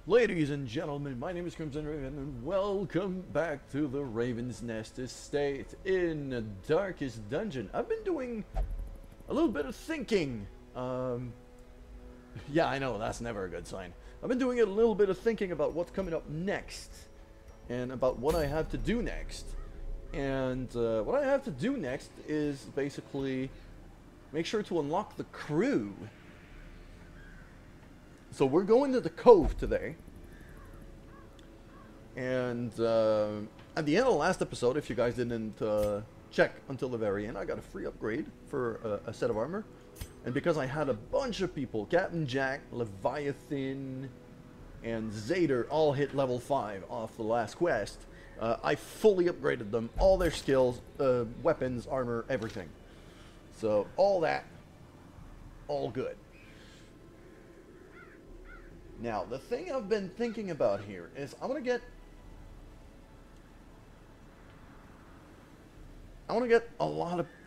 Ladies and gentlemen, my name is Crimson Raven, and welcome back to the Raven's Nest Estate in Darkest Dungeon. I've been doing a little bit of thinking. Yeah, I know, that's never a good sign. I've been doing a little bit of thinking about what's coming up next, and about what I have to do next. And what I have to do next is basically make sure to unlock the crew. So we're going to the cove today, and at the end of the last episode, if you guys didn't check until the very end, I got a free upgrade for a set of armor. And because I had a bunch of people, Captain Jack, Leviathan, and Zader all hit level 5 off the last quest, I fully upgraded them, all their skills, weapons, armor, everything. So all that, all good. Now, the thing I've been thinking about here is I want to get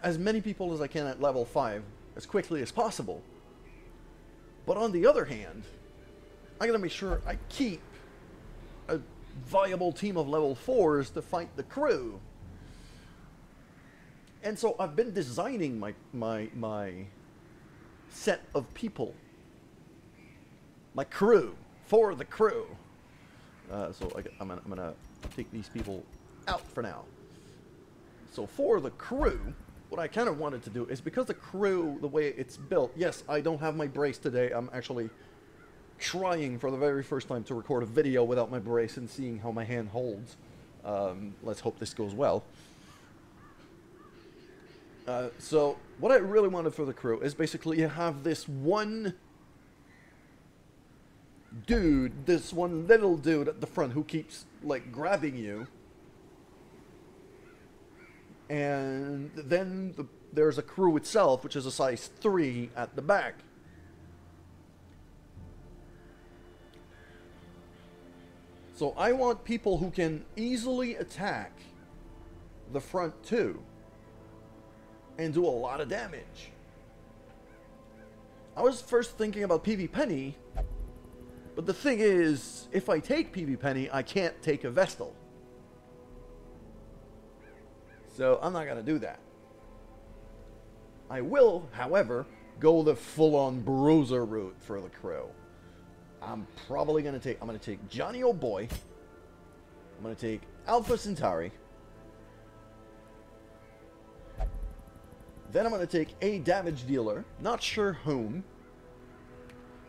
as many people as I can at level 5 as quickly as possible. But on the other hand, I gotta make sure I keep a viable team of level 4s to fight the crew. And so I've been designing my set of people. My crew, for the crew. So I'm gonna take these people out for now. So for the crew, what I kind of wanted to do is, because the crew, the way it's built, yes, I don't have my brace today. I'm actually trying for the very first time to record a video without my brace and seeing how my hand holds. Let's hope this goes well. So what I really wanted for the crew is basically have this one dude, this one little dude at the front who keeps, like, grabbing you. And then there's a crew itself, which is a size 3 at the back. So I want people who can easily attack the front too and do a lot of damage. I was first thinking about PvPenny, but the thing is, if I take PvPenny, I can't take a Vestal. So I'm not going to do that. I will, however, go the full-on bruiser route for the crew. I'm probably going to take Johnny O'Boy. I'm going to take Alpha Centauri. Then I'm going to take a damage dealer. Not sure whom.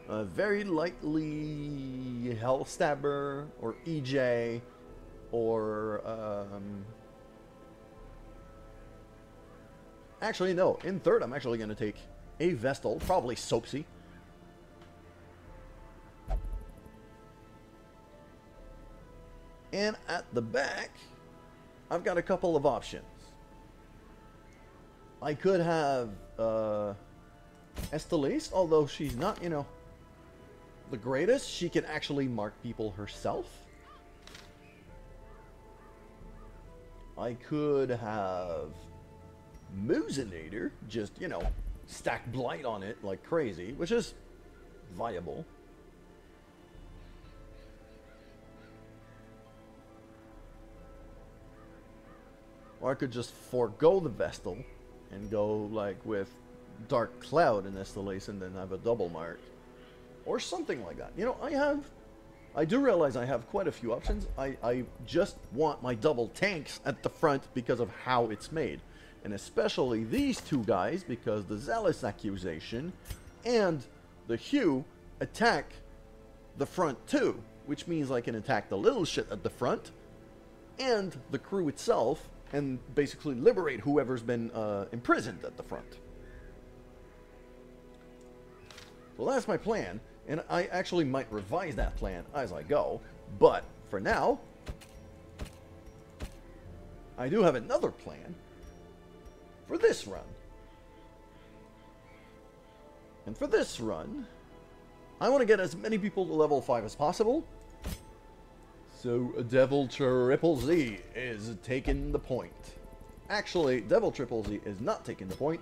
Very likely Hellstabber or EJ or actually no, in third I'm actually going to take a Vestal, probably Soapsy. And at the back I've got a couple of options. I could have Estelise, although she's not, you know, the greatest. She can actually mark people herself. I could have Moozinator, just, you know, stack Blight on it like crazy, which is viable. Or I could just forego the Vestal and go, like, with Dark Cloud and Estelise and then have a double mark. Or something like that. You know, I do realize I have quite a few options. I just want my double tanks at the front because of how it's made. And especially these two guys, because the Zealous Accusation and the Hue attack the front too. Which means I can attack the little shit at the front and the crew itself and basically liberate whoever's been imprisoned at the front. Well, that's my plan. And I actually might revise that plan as I go. But for now, I do have another plan for this run. And for this run, I want to get as many people to level 5 as possible. So DevilZzZ is taking the point. Actually, DevilZzZ is not taking the point.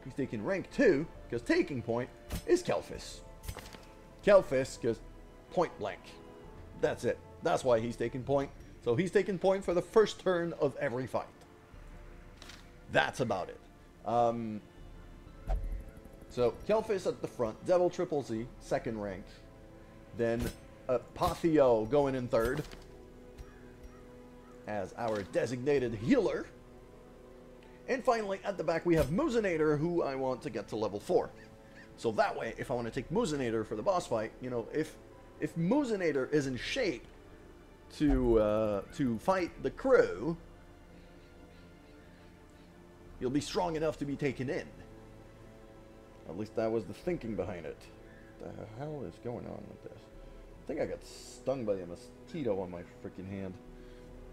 He's taking rank 2, because taking point is Kelphis. Kelphis, because point blank. That's it. That's why he's taking point. So he's taking point for the first turn of every fight. That's about it. So Kelphis at the front, DevilZzZ, second rank. Then Apotheo going in third as our designated healer. And finally, at the back, we have Moozinator, who I want to get to level 4. So that way, if I want to take Moozinator for the boss fight, you know, if Moozinator is in shape to fight the crew, you'll be strong enough to be taken in. At least that was the thinking behind it. What the hell is going on with this? I think I got stung by a mosquito on my freaking hand.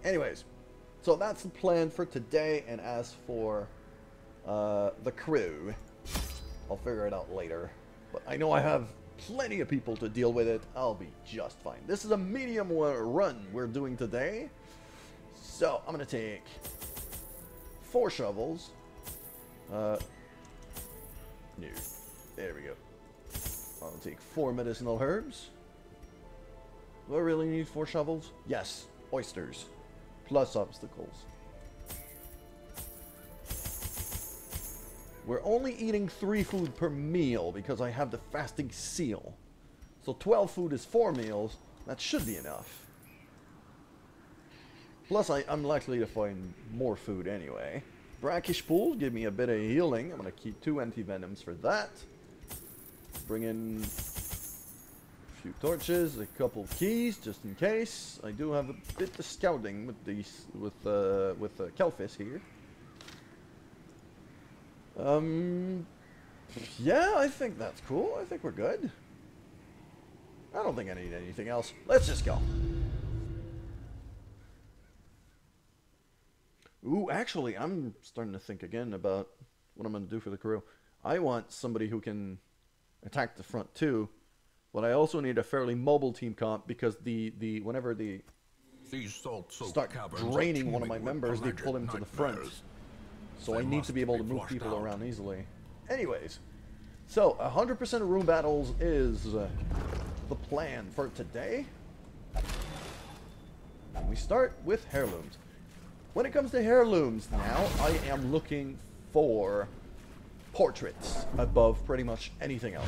Anyways, so that's the plan for today, and as for the crew, I'll figure it out later. But I know I have plenty of people to deal with it. I'll be just fine. This is a medium run we're doing today. So I'm going to take 4 shovels. No. There we go. I'll take 4 medicinal herbs. Do I really need 4 shovels? Yes. Oysters. Plus obstacles. We're only eating 3 food per meal because I have the fasting seal. So 12 food is 4 meals. That should be enough. Plus I'm likely to find more food anyway. Brackish pool, give me a bit of healing. I'm going to keep 2 anti-venoms for that. Bring in a few torches, a couple keys, just in case. I do have a bit of scouting with these, with Kelphis here. Yeah, I think that's cool. I think we're good. I don't think I need anything else. Let's just go. Ooh, actually, I'm starting to think again about what I'm going to do for the crew. I want somebody who can attack the front too, but I also need a fairly mobile team comp because whenever they start draining one of my members, they pull him to the front. So I need to be able to move people around easily. Anyways, so 100% of room battles is the plan for today. And we start with heirlooms. When it comes to heirlooms now, I am looking for portraits above pretty much anything else.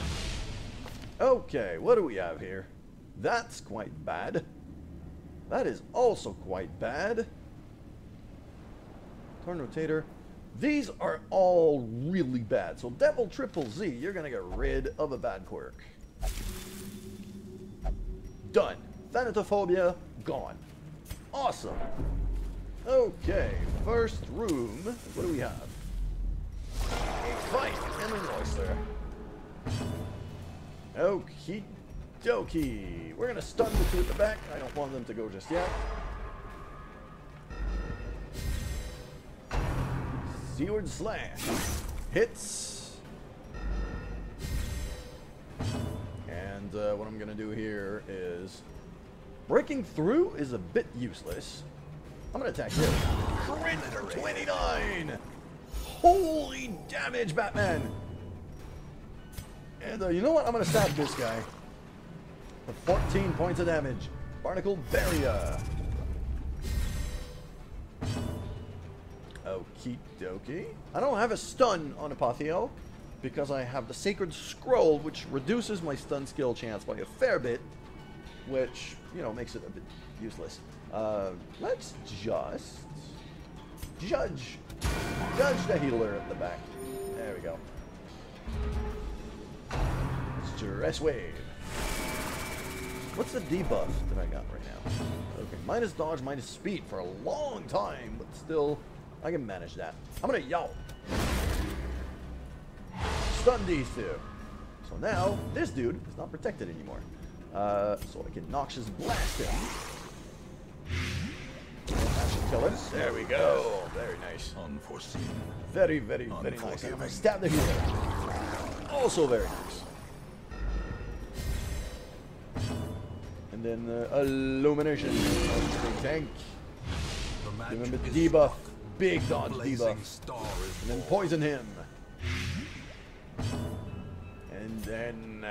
Okay, what do we have here? That's quite bad. That is also quite bad. Turn rotator. These are all really bad. So DevilZzZ, you're gonna get rid of a bad quirk. Done. Thanatophobia, gone. Awesome. Okay, first room. What do we have? A fight and an oyster. Okie dokie. We're gonna stun the 2 at the back. I don't want them to go just yet. Seaward slash. Hits. And what I'm gonna do here is breaking through is a bit useless. I'm gonna attack you. Crit for 29! Holy damage, Batman! And you know what? I'm gonna stab this guy. For 14 points of damage. Barnacle Barrier. Okie dokie. I don't have a stun on Apotheo because I have the Sacred Scroll, which reduces my stun skill chance by a fair bit, which, you know, makes it a bit useless. Let's just judge the healer at the back. There we go. Stress wave. What's the debuff that I got right now? Okay, minus dodge, minus speed for a long time, but still, I can manage that. I'm gonna yell. Stun these 2. So now, this dude is not protected anymore. So I can Noxious Blast him. That should kill him. There we go. Very nice. Unforeseen. Very, very, very nice. And I'm gonna stab the healer. Also very nice. And then Illumination. Big tank. Give him a debuff. Big dodge debuff. And then poison him. And then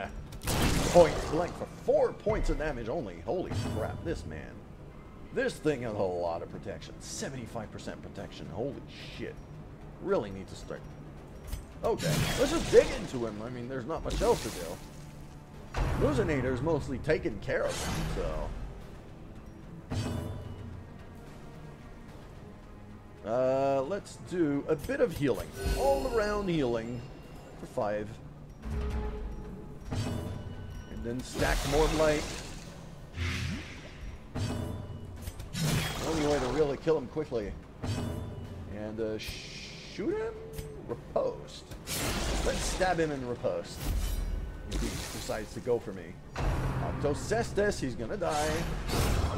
point blank for 4 points of damage only. Holy crap, this thing has a lot of protection. 75% protection. Holy shit. Really need to start. Okay, let's just dig into him. I mean, there's not much else to do. Moozinator's mostly taken care of him, so. Let's do a bit of healing. All around healing for 5. And then stack more blight. The only way to really kill him quickly. And shoot him? Riposte. Let's stab him in riposte. If he decides to go for me. Octocestus, he's gonna die.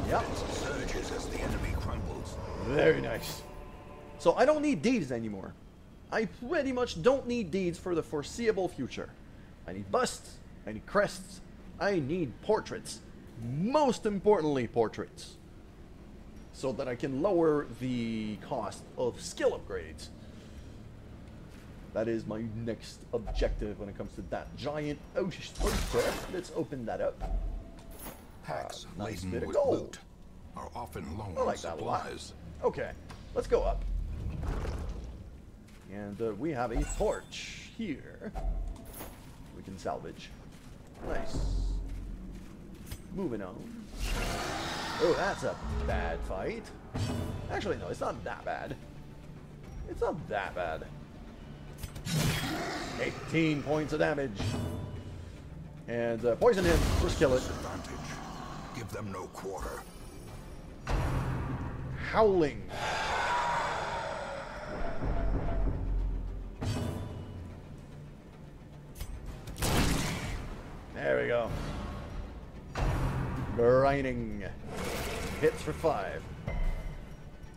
Yep. Surges as the enemy crumbles. Very nice. So I don't need deeds anymore. I pretty much don't need deeds for the foreseeable future. I need busts. I need crests. I need portraits. Most importantly, portraits. So that I can lower the cost of skill upgrades. That is my next objective when it comes to that giant ocean. Let's open that up. Packs Nice laden bit of with gold. loot are often low I on like that a lot. supplies. Okay, let's go up. And we have a torch here. We can salvage. Nice. Moving on. Oh, that's a bad fight. Actually, no, it's not that bad. It's not that bad. 18 points of damage. And poison him. Just kill it. Disadvantage. Give them no quarter. Howling. There we go. Grinding. Hits for 5.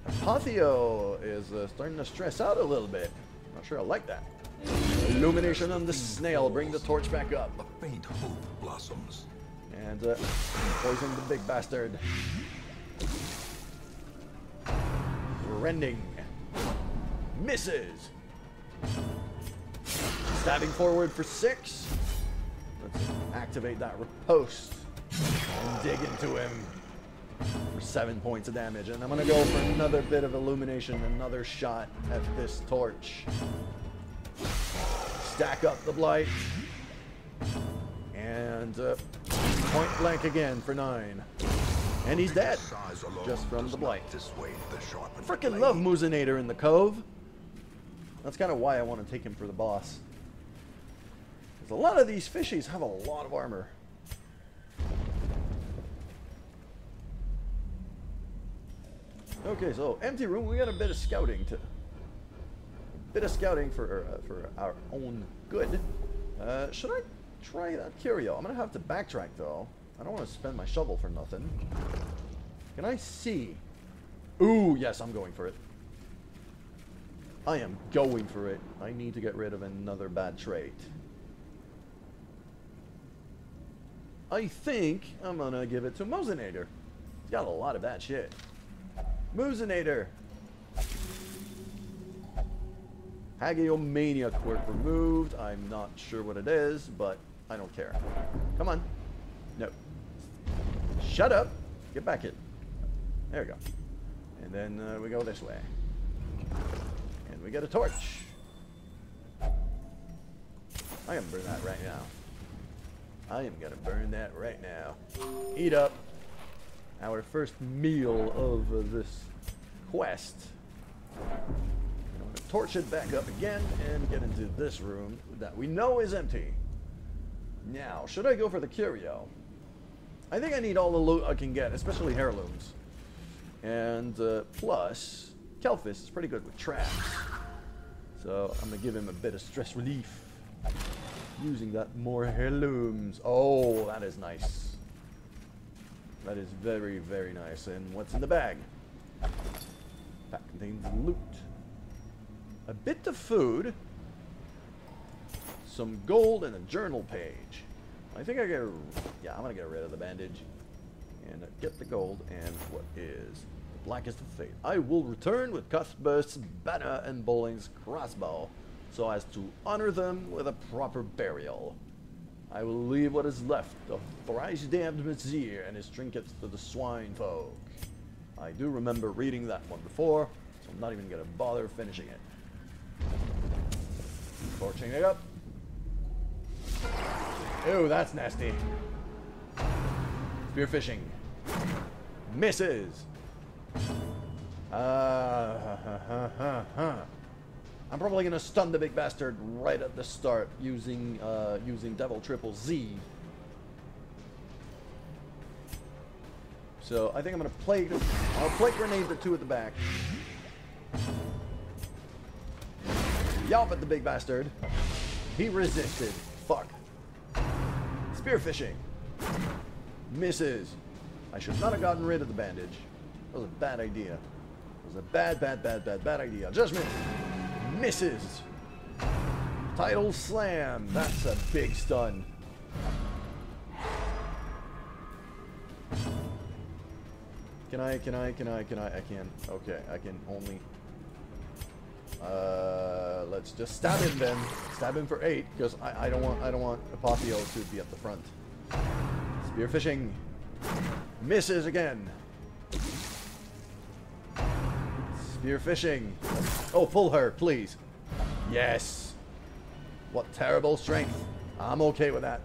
Apotheo is starting to stress out a little bit. Not sure I like that. Illumination on the snail. Bring the torch back up. A faint hope blossoms. And poison the big bastard. Rending. Misses. Stabbing forward for 6. Let's activate that riposte. And dig into him for 7 points of damage. And I'm going to go for another bit of illumination. Another shot at this torch. Stack up the blight. And point blank again for 9. And he's dead. Just from the blight. Freaking love Moozinator in the Cove. That's kind of why I want to take him for the boss. Because a lot of these fishies have a lot of armor. Okay, so empty room. We got a bit of scouting to. A bit of scouting for our own good. Should I try that curio? I'm gonna have to backtrack though. I don't want to spend my shovel for nothing. Can I see? Ooh, yes, I'm going for it. I am going for it. I need to get rid of another bad trait. I think I'm gonna give it to Moozinator. He's got a lot of bad shit. Moozinator. Hagiomania quirk removed. I'm not sure what it is, but I don't care. Come on. No. Shut up. Get back in. There we go. And then we go this way. And we get a torch. I am burn that right now. I am gonna burn that right now. Eat up our first meal of this quest. I'm gonna torch it back up again and get into this room that we know is empty. Now, should I go for the curio? I think I need all the loot I can get, especially heirlooms. And plus, Kelphis is pretty good with traps. So I'm gonna give him a bit of stress relief. Using that more heirlooms. Oh, that is nice. That is very, very nice. And what's in the bag? That contains loot. A bit of food. Some gold and a journal page. I think I get... Yeah, I'm going to get rid of the bandage. And get the gold and what is the blackest of fate. I will return with Cuthbert's banner and Bowling's crossbow, so as to honor them with a proper burial. I will leave what is left of thrice damned Vizier and his trinkets to the swine folk. I do remember reading that one before, so I'm not even gonna bother finishing it. Torching it up. Ew, that's nasty. Spearfishing. Misses. I'm probably gonna stun the big bastard right at the start using DevilZzZ. So I think I'm gonna I'll plate grenade the two at the back. Yelp at the big bastard. He resisted. Fuck. Spearfishing. Misses. I should not have gotten rid of the bandage. That was a bad idea. It was a bad idea. Judgment. Misses. Tidal slam. That's a big stun. Can I? I can. Okay, I can only. Let's just stab him then. Stab him for 8, because I don't want Apotheo to be at the front. Spearfishing. Misses again. Spearfishing. Oh, pull her, please. Yes. What terrible strength. I'm okay with that.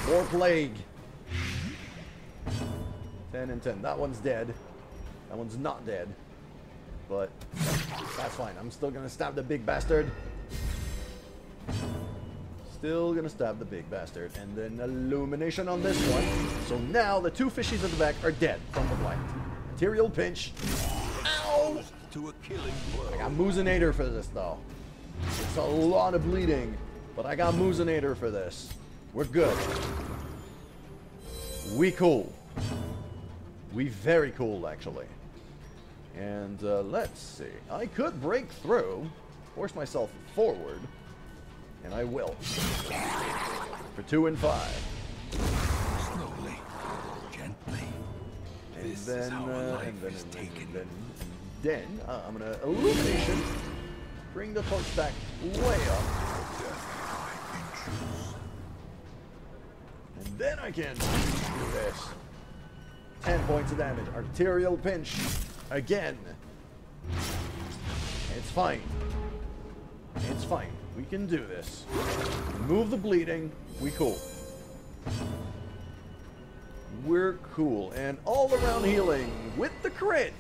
More plague. 10 and 10. That one's dead. That one's not dead. But that's fine. I'm still gonna stab the big bastard. Still gonna stab the big bastard. And then illumination on this one. So now the two fishies at the back are dead from the blight. Material pinch. Ow! To a killing blow. I got Moozinator for this though. It's a lot of bleeding, but I got Moozinator for this. We're good. We cool. We very cool actually. And let's see. I could break through, force myself forward, and I will. For 2 and 5. Slowly, gently. And This then, is how a life and then, is taken. then I'm gonna illumination. Bring the torch back way up. And then I can do this. 10 points of damage. Arterial pinch. Again. It's fine. It's fine. We can do this. Remove the bleeding. We cool. We're cool. And all around healing with the crit.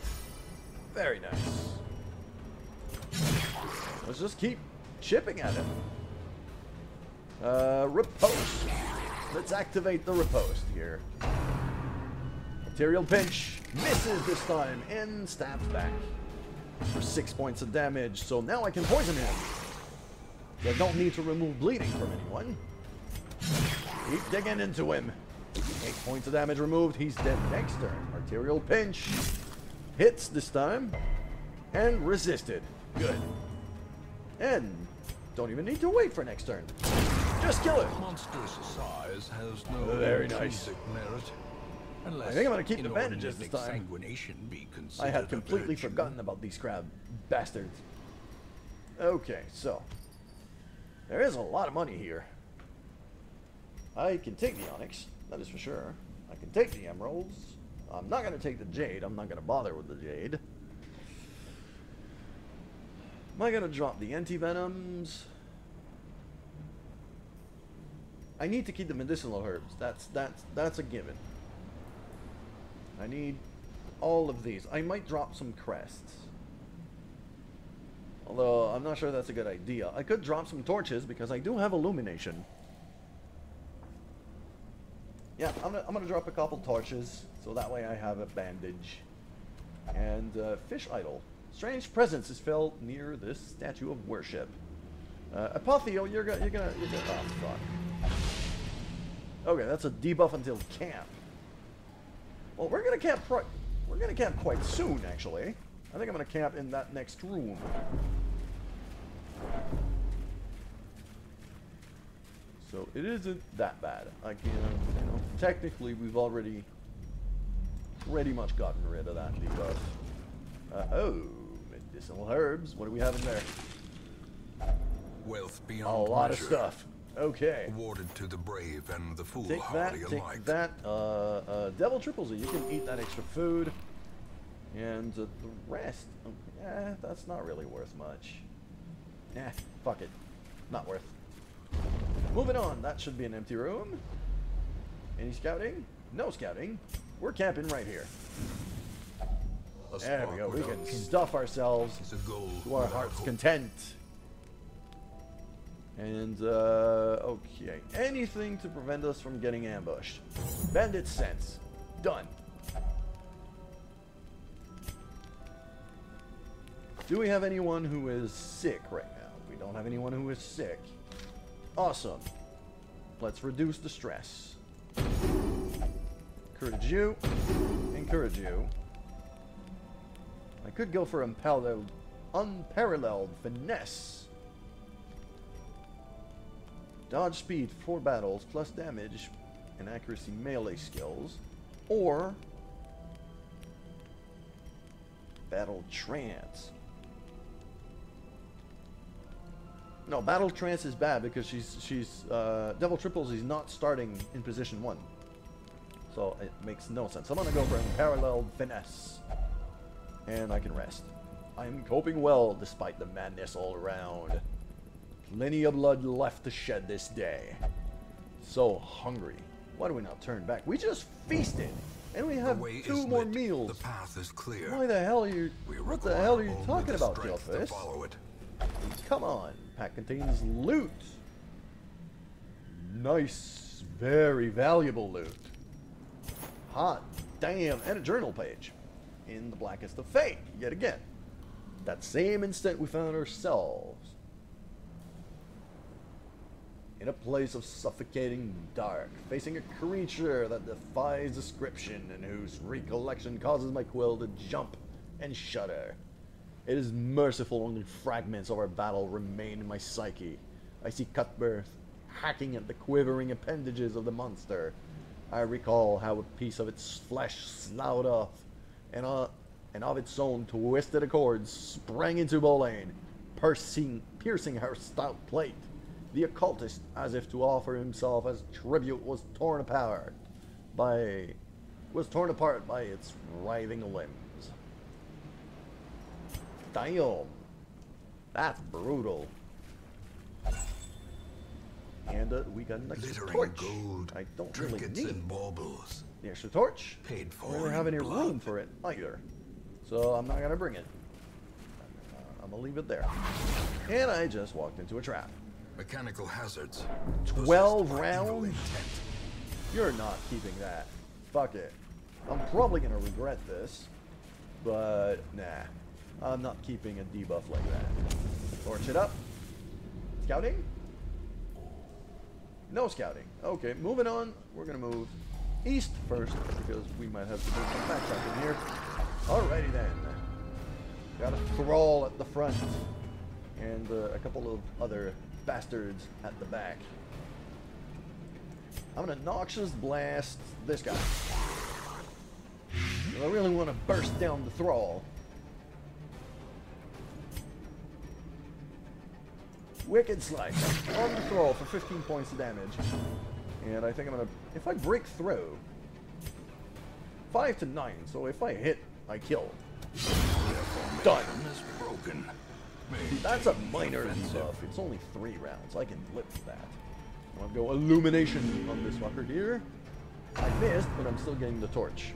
Very nice. Let's just keep chipping at him. Riposte. Let's activate the riposte here. Material pinch. Misses this time and stabs back for 6 points of damage. So now I can poison him. I don't need to remove bleeding from anyone. Keep digging into him. 8 points of damage removed. He's dead next turn. Arterial pinch. Hits this time. And resisted. Good. And don't even need to wait for next turn. Just kill it. Monstrous size has no Very nice. intrinsic merit. I think I'm going to keep the bandages this time. Be I had completely forgotten about these crab bastards. Okay, so. There is a lot of money here. I can take the onyx, that is for sure. I can take the emeralds. I'm not going to take the jade. I'm not going to bother with the jade. Am I going to drop the anti-venoms? I need to keep the medicinal herbs. That's a given. I need all of these. I might drop some crests. Although, I'm not sure that's a good idea. I could drop some torches because I do have illumination. Yeah, I'm gonna drop a couple torches so that way I have a bandage. And fish idol. Strange presence is felt near this statue of worship. Apotheo, you're gonna. Oh fuck. Okay, that's a debuff until camp. Well, we're gonna camp. We're gonna camp quite soon, actually. I think I'm gonna camp in that next room. So it isn't that bad. Like, you know, technically we've already pretty much gotten rid of that debuff. Oh, medicinal herbs. What do we have in there? Wealth A beyond lot of measure. stuff. Okay. Awarded to the brave and the Take that, foolhardy take alike. that. Devil triples it. You can eat that extra food. And the rest, that's not really worth much. Fuck it. Not worth. Moving on. That should be an empty room. Any scouting? No scouting. We're camping right here. There we go. We can stuff ourselves to our heart's content. And, okay. Anything to prevent us from getting ambushed. Bandit sense. Done. Do we have anyone who is sick right now? We don't have anyone who is sick. Awesome. Let's reduce the stress. Encourage you. Encourage you. I could go for unparalleled finesse. Dodge speed for battles, plus damage and accuracy melee skills. Or battle trance. No, battle trance is bad because she's Devil Triples is not starting in position 1. So it makes no sense. I'm gonna go for unparalleled finesse. And I can rest. I'm coping well despite the madness all around. Plenty of blood left to shed this day. So hungry. Why do we not turn back? We just feasted! And we have 2 more meals. The path is clear. Why the hell are you... What the hell are you talking about, Kelphis? Follow it. Come on. Pack contains loot. Nice. Very valuable loot. Hot damn. And a journal page. In the blackest of fate. Yet again. That same instant we found ourselves in a place of suffocating dark, facing a creature that defies description and whose recollection causes my quill to jump and shudder. It is merciful only fragments of our battle remain in my psyche. I see Cuthbert hacking at the quivering appendages of the monster. I recall how a piece of its flesh sloughed off, and of its own twisted accords sprang into Bolane, piercing her stout plate. The occultist, as if to offer himself as tribute, was torn apart by its writhing limbs. Damn, that's brutal. And we got an extra torch. Gold, I don't really need and baubles. the extra torch. Paid for I don't really have any room for it either, so I'm not gonna bring it. I'm gonna leave it there. And I just walked into a trap. Mechanical hazards. 12 rounds? You're not keeping that. Fuck it. I'm probably gonna regret this, but nah. I'm not keeping a debuff like that. Torch it up. Scouting? No scouting. Okay, moving on. We're gonna move east first because we might have to do some backtracking here. Alrighty then. Got a thrall at the front and a couple of other bastards at the back. I'm gonna noxious blast this guy. I really want to burst down the thrall. Wicked Slice on the thrall for 15 points of damage. And I think I'm gonna, if I break through, 5 to 9, so if I hit, I kill. Done. Broken. That's a minor debuff. It's only 3 rounds. I can live with that. I'm gonna go Illumination on this fucker here. I missed, but I'm still getting the torch.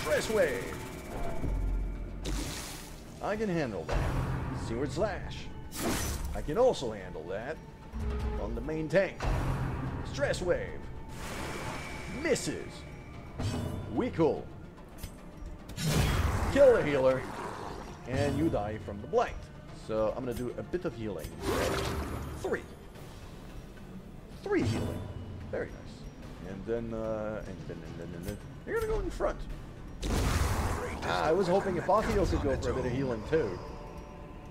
Stress Wave! I can handle that. Seaward Slash. I can also handle that on the main tank. Stress Wave. Misses. We cool. Kill the healer. And you die from the blight. So I'm going to do a bit of healing. 3 healing. Very nice. And then you're going to go in front. I was hoping Apotheo could go for a bit of healing too.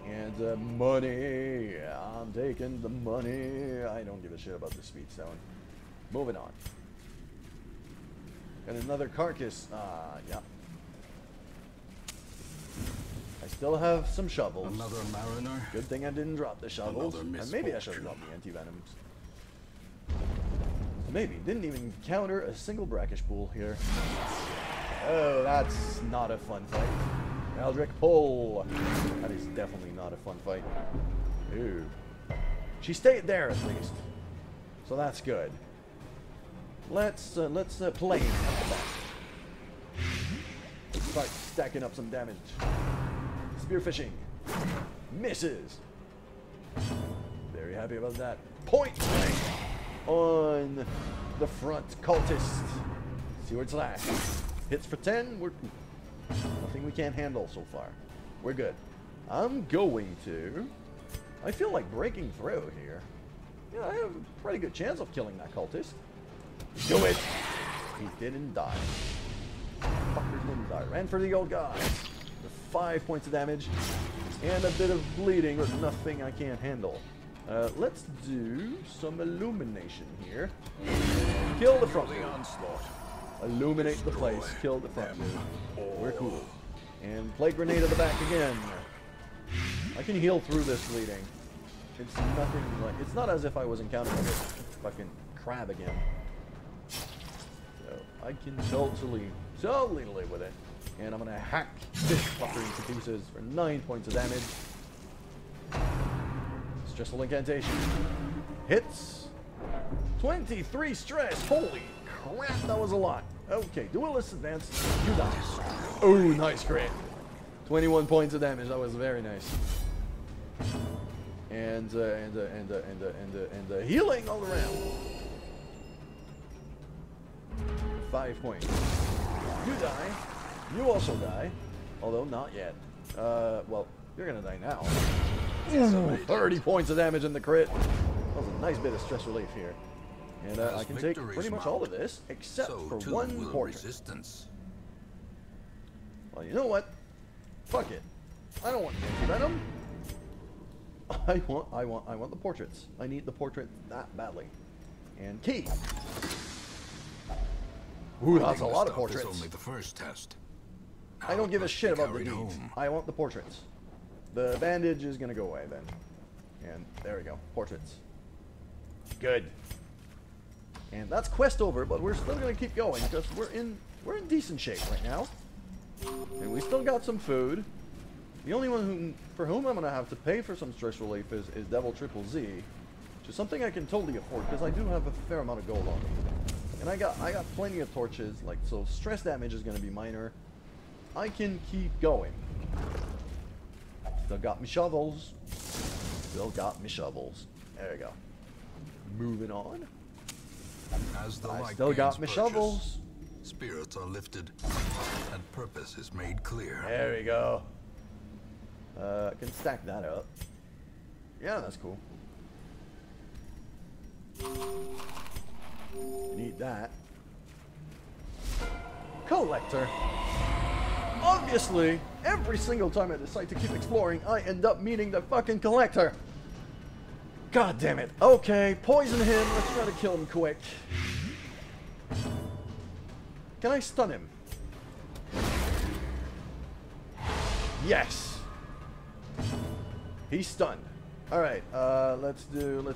And money. I'm taking the money. I don't give a shit about the speed stone. Moving on. And another carcass. Yeah. I still have some shovels. Another mariner. Good thing I didn't drop the shovels. Another And maybe I should have misfortune. dropped the anti-venoms. maybe. Didn't even counter a single brackish pool here. Oh, that's not a fun fight. Eldritch pull. That is definitely not a fun fight. Ooh. She stayed there at least. So that's good. Let's play at the back. Start stacking up some damage. Spearfishing. Misses. Very happy about that. Point blank on the front cultist. Seaward slash. Hits for 10. We're nothing we can't handle so far. We're good. I'm going to... I feel like breaking through here. Yeah, I have a pretty good chance of killing that cultist. Do it! He didn't die. Fucker didn't die. Ran for the old guy. With 5 points of damage. And a bit of bleeding, but nothing I can't handle. Let's do some illumination here. Kill the front dude. Illuminate the place. Kill the front dude. We're cool. And play grenade at the back again. I can heal through this bleeding. It's nothing like... It's not as if I was encountering this fucking crab again. So I can totally live with it. And I'm gonna hack this fucker into pieces for 9 points of damage. Stressful incantation. Hits. 23 stress. Holy crap, that was a lot. Okay, duelist advance. You die. Oh, nice crit. 21 points of damage. That was very nice. And healing all around. 5 points. You die. You also die. Although not yet. Well, you're gonna die now. Ooh, 30 points of damage in the crit. That was a nice bit of stress relief here. And I can take pretty much all of this, except for one portrait. Resistance. Well, you know what? Fuck it. I don't want Venom. I want the portraits. I need the portrait that badly. And key. Ooh, that's a lot of portraits. Only the first test. I don't give a shit about the deeds. I want the portraits. The bandage is gonna go away then. And there we go. Portraits. Good. And that's quest over, but we're still gonna keep going because we're in decent shape right now. And we still got some food. The only one for whom I'm gonna have to pay for some stress relief is DevilZzZ, which is something I can totally afford because I do have a fair amount of gold on me. And I got plenty of torches, like, so stress damage is gonna be minor. I can keep going. Still got me shovels. Still got me shovels. There you go. Moving on. As the I still got me shovels. Spirits are lifted, and purpose is made clear. There we go. I can stack that up. Yeah, that's cool. Need that. Collector. Obviously, every single time I decide to keep exploring, I end up meeting the fucking collector. God damn it. Okay, poison him. Let's try to kill him quick. Can I stun him? Yes. He's stunned. Alright, let's do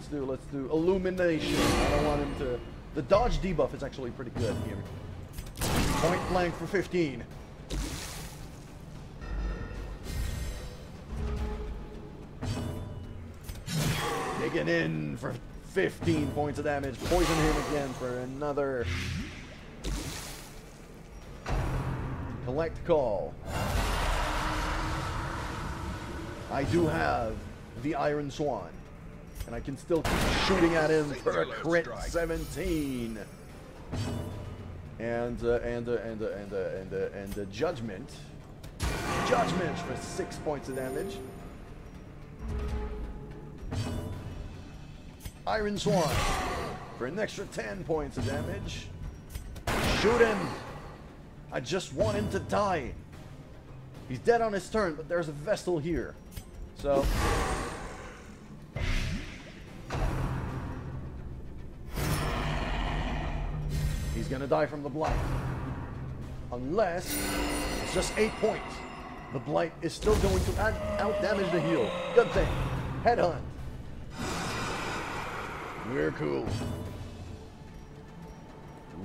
illumination. I don't want him to... The dodge debuff is actually pretty good here. Point blank for 15. Digging in for 15 points of damage. Poison him again for another. Collect call. I do have the Iron Swan, and I can still keep shooting at him for a crit 17. And the Judgment for 6 points of damage. Iron Swan for an extra 10 points of damage. Shoot him. I just want him to die. He's dead on his turn, but there's a Vestal here. So... he's gonna die from the Blight. Unless it's just 8 points. The Blight is still going to out-damage the heal. Good thing. Headhunt. We're cool.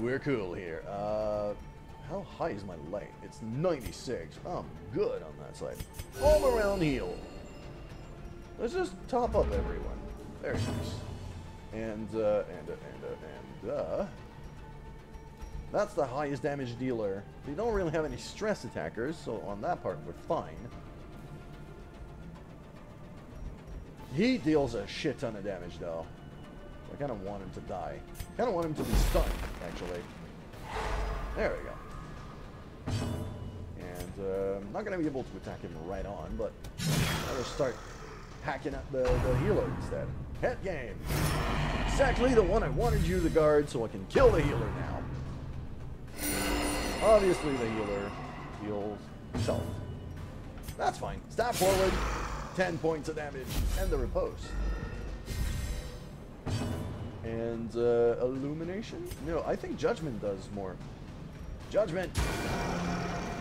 We're cool here. How high is my light? It's 96. I'm good on that side. All around heal. Let's just top up everyone. Very nice. And that's the highest damage dealer. They don't really have any stress attackers, so on that part we're fine. He deals a shit ton of damage though. I kind of want him to die. Kind of want him to be stunned, actually. There we go. And I'm not going to be able to attack him right on, but I'll just start hacking at the healer instead. Head game. Exactly the one I wanted you to guard so I can kill the healer now. Obviously the healer heals himself. That's fine. Stab forward. 10 points of damage. And the riposte. And illumination? No, I think judgment does more. Judgment!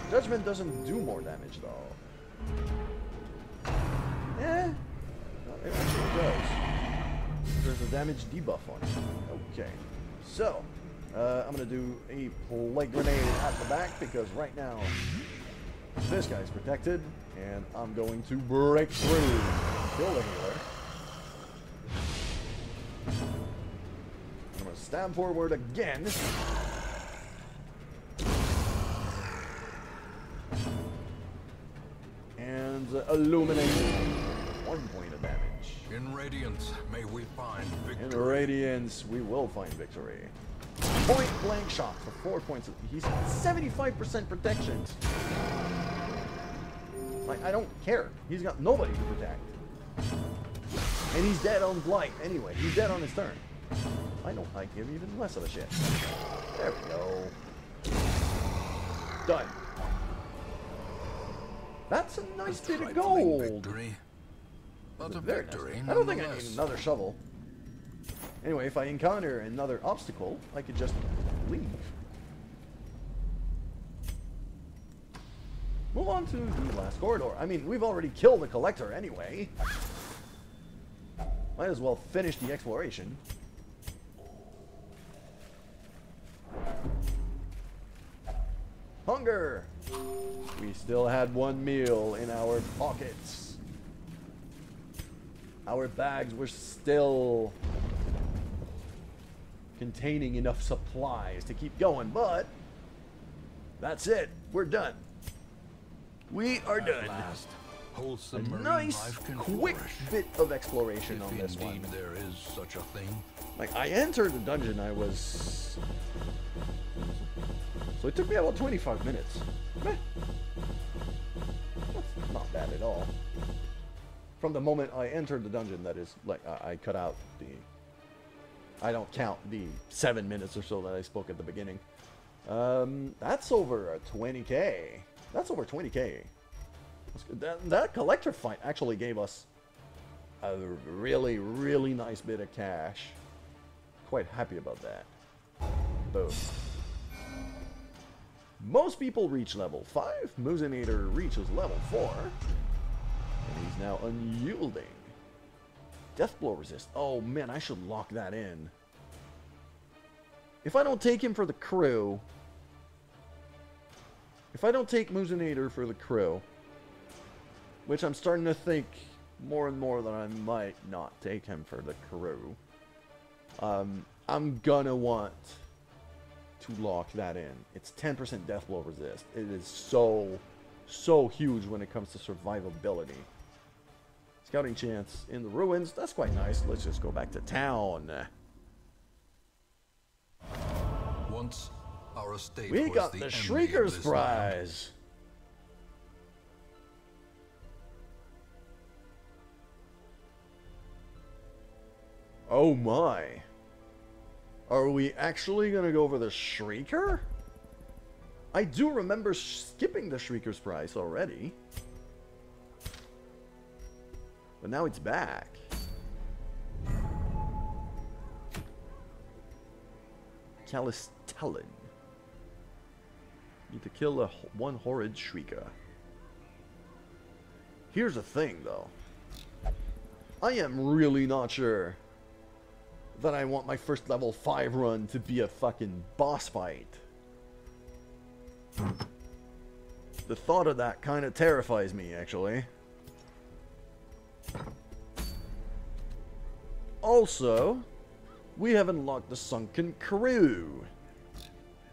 Judgment doesn't do more damage though. Eh? No, it actually does. There's a damage debuff on it. Okay. So, I'm gonna do a plague grenade at the back because right now this guy's protected, and I'm going to break through and kill the healer. I'm gonna stab forward again. And illuminate. 1 point of damage. In Radiance, may we find victory. In Radiance, we will find victory. Point blank shot for 4 points. He's got 75% protection. Like, I don't care. He's got nobody to protect. And he's dead on blight anyway. He's dead on his turn. I give even less of a shit. There we go. Done. That's a nice bit of gold. Victory. But a victory. Nice. I don't think I need another shovel. Anyway, if I encounter another obstacle, I could just leave. Move on to the last corridor. I mean, we've already killed the collector anyway. Might as well finish the exploration. Hunger! We still had 1 meal in our pockets. Our bags were still containing enough supplies to keep going, but that's it. We're done. We are done. Last, a nice, quick bit of exploration on this one. There is such a thing. Like, I entered the dungeon, so it took me about 25 minutes. Meh. That's not bad at all. From the moment I entered the dungeon, that is, like, I cut out the... I don't count the 7 minutes or so that I spoke at the beginning. That's over 20k. That's over 20k. That collector fight actually gave us a really, really nice bit of cash. Quite happy about that. Boom. Most people reach level 5. Moozinator reaches level 4. And he's now unyielding. Death blow resist. Oh man, I should lock that in. If I don't take him for the crew... If I don't take Moozinator for the crew... Which I'm starting to think more and more that I might not take him for the crew. I'm gonna want to lock that in. It's 10% death blow resist. It is so huge when it comes to survivability. Scouting chance in the ruins. That's quite nice. Let's just go back to town. Once our estate We was got the the envy of Shrieker's this prize. Oh my. Are we actually gonna go for the Shrieker? I do remember skipping the Shrieker's prize already. But now it's back. Calistellan. Need to kill one horrid Shrieker. Here's the thing, though. I am really not sure that I want my first level 5 run to be a fucking boss fight. The thought of that kind of terrifies me, actually. Also, we have unlocked the Sunken Crew,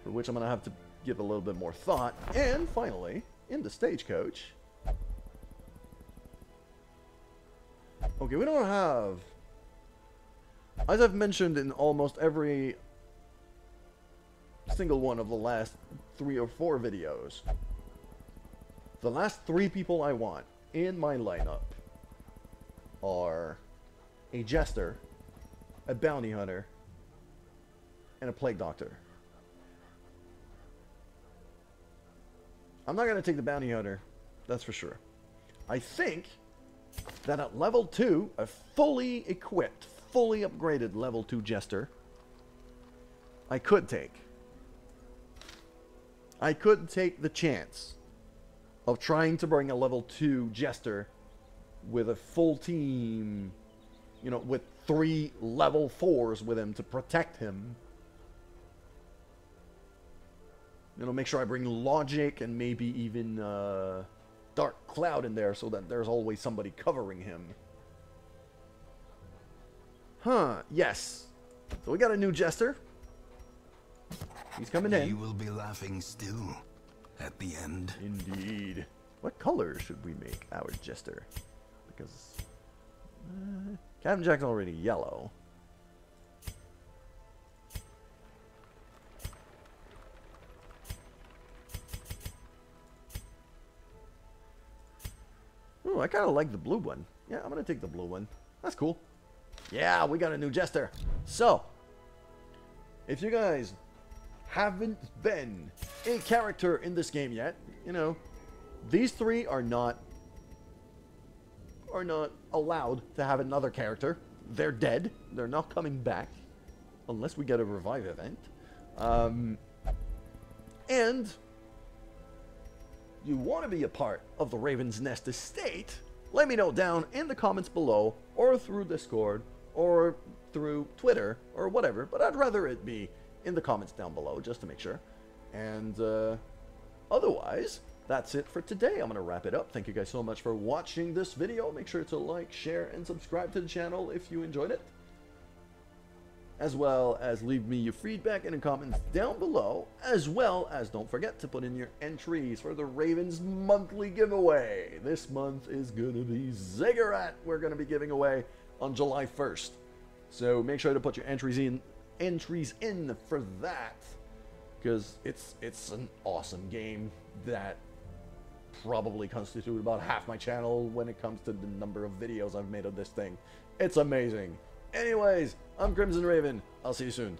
for which I'm going to have to give a little bit more thought. And finally, in the stagecoach. Okay, we don't have... As I've mentioned in almost every single one of the last 3 or 4 videos, the last 3 people I want in my lineup are a Jester, a Bounty Hunter, and a Plague Doctor. I'm not going to take the Bounty Hunter, that's for sure. I think that at level 2, a fully equipped, fully upgraded level 2 Jester, I could take. I could take the chance of trying to bring a level 2 Jester with a full team, you know, with 3 level 4s with him to protect him. You know, make sure I bring Logic and maybe even Dark Cloud in there so that there's always somebody covering him. Huh, yes. So we got a new Jester. He's coming in. You will be laughing still at the end. Indeed. What color should we make our Jester? Because Captain Jack's already yellow. Ooh, I kind of like the blue one. Yeah, I'm going to take the blue one. That's cool. Yeah, we got a new Jester. So, if you guys haven't been a character in this game yet, you know, these 3 are not allowed to have another character. They're dead. They're not coming back unless we get a revive event. And you want to be a part of the Raven's Nest estate, let me know down in the comments below, or through Discord, or through Twitter, or whatever. But I'd rather it be in the comments down below, just to make sure. And otherwise, that's it for today. I'm going to wrap it up. Thank you guys so much for watching this video. Make sure to like, share, and subscribe to the channel if you enjoyed it. As well as leave me your feedback in the comments down below. As well as don't forget to put in your entries for the Ravens monthly giveaway. This month is going to be Ziggurat. We're going to be giving away on July 1st. So make sure to put your entries in for that. Because it's an awesome game that probably constitutes about half my channel when it comes to the number of videos I've made of this thing. It's amazing. Anyways, I'm Crimson Raven. I'll see you soon.